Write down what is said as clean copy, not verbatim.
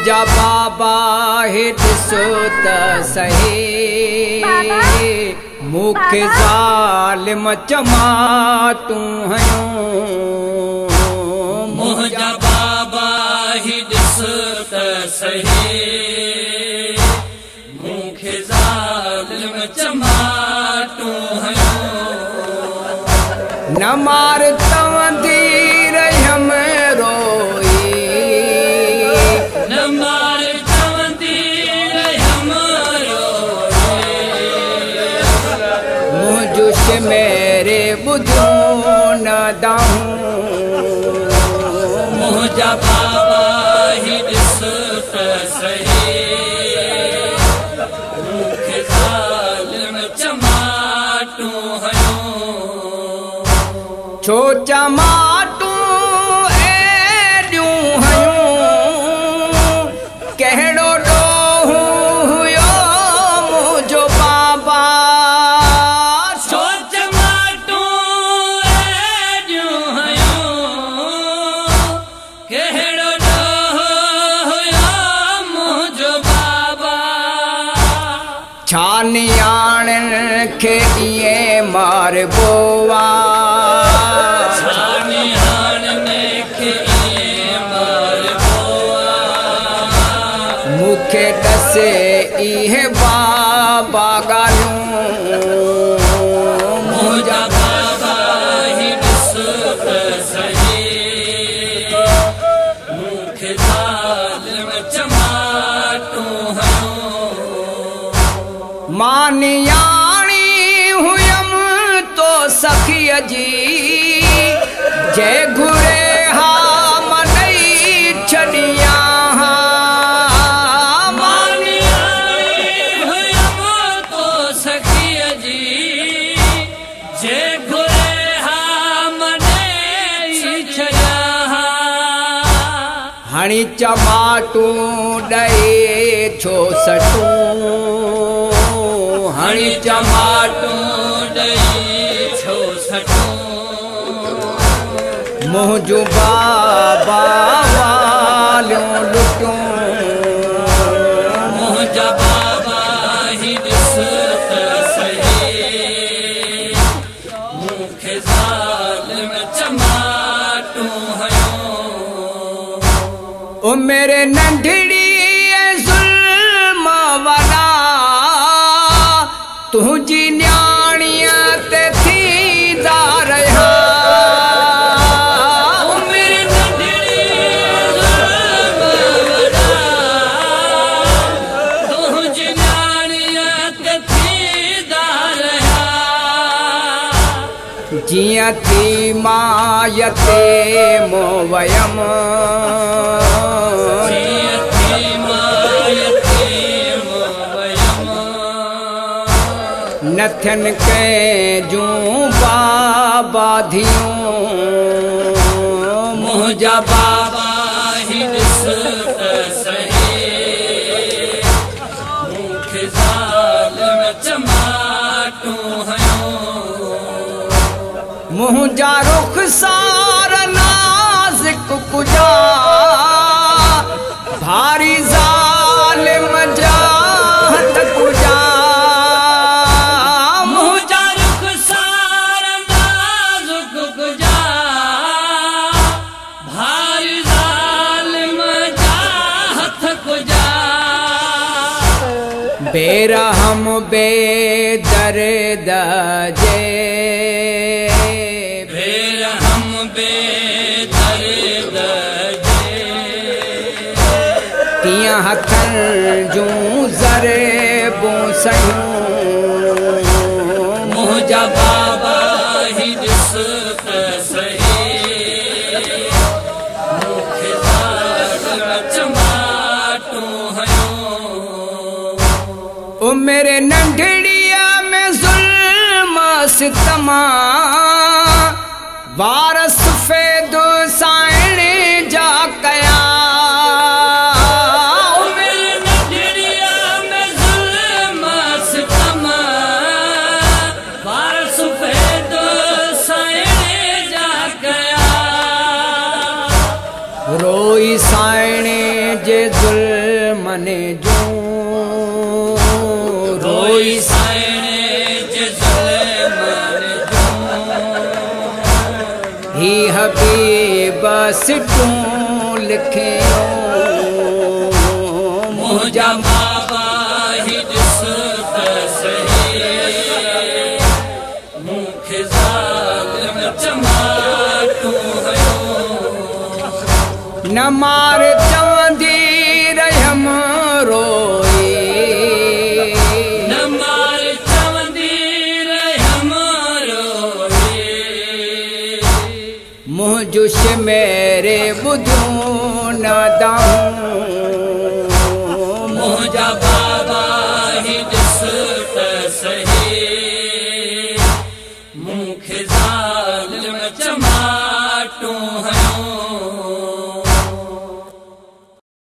मुझा बाबा हे ॾिसो त सही मूंखे ज़ालिम चमाटूं हयूं। मुझा बाबा ही ॾिसो त सही मूंखे ज़ालिम चमाटूं हयूं। न मार तवंदी रहियम रोई न मार तवंदी रहियम रोई मुझुश मेरे ॿुधूं न दाहूं। मुझा बाबा ही ॾिसो त सही मूंखे ज़ालिम चमाटूं हयूं। छो चमाटूं एॾियूं हयूं कहिड़ो ॾोहु हुयो मुंहिंजो बाबा। छो चमाटूं एॾियूं हयूं कहिड़ो ॾोहु हुयो मुंहिंजो बाबा। छा नियाणनि खे ईअं मारिबो आहे मूंखे ॾसे इहे बाबा ॻाल्हियूं। मुझा बाबा ही ॾिसो त सही मूंखे ज़ालिम चमाटूं हयूं। मां नियाणी हुयमि तो सखीअ जी जंहिं घुरे हा मनई छॾियां हा। मां नियाणी हुयमि तो सखीअ जी जंहिं घुरे हा मनई छॾियां हा। हणी चमाटूं ॾे छो सटूं हणी चमाटूं ॾेई छो सटूं मुंहिंजूं बाबा वालियूं लुटियूं। मुझा बाबा ही ॾिसो त सही मूंखे ज़ालिम चमाटूं हयूं। ओ मेरे नंढड़ी ज़ुल्म वॾा तुंहिंजी न्याणीअ ते थींदा रहिया। मेरे नंढड़ी ज़ुल्म वॾा तुंहिंजी न्याणीअ ते थींदा रहिया। जीअं थी माय ते मूं वयमि जीअं थी माय ते मूं वयमि न थियनि कंहिंजूं बाबा धियूं। मुझा बाबा ही ॾिसो त सही मूंखे ज़ालिम चमाटूं हयूं। मुंहिंजा रुख़सार नाज़ुक कुजा भारी ज़ालिम जा हथ कुजा। मुझा रुख़सार नाज़ुक कुजा भारी ज़ालिम जा हथ कुजा। बेरहम बेदर्द जे बेरहम बेदर्द जे तीअं हथनि जूं ज़रेबूं सयूं। मुझा बाबा ही ॾिसो त सही मूंखे ज़ालिम चमाटूं हयूं। ओ मेरे नंढड़ीअ में ज़ुल्म सितमा वारस फ़ैद साइण जा कया। मेरे नंढड़ीअ में ज़ुल्म सितम वारस फ़ैद साइण जा कया। रोई साइण जे ज़ुल्म कोई ही हबीब सिटू लिखे मुझा बाबा ही दिस सही मुखे ज़ालिम चमाटू न मार चवंदी रहम रोई न मार चवंदी रहम रोई मुझुश मेरे बुधू न दाऊं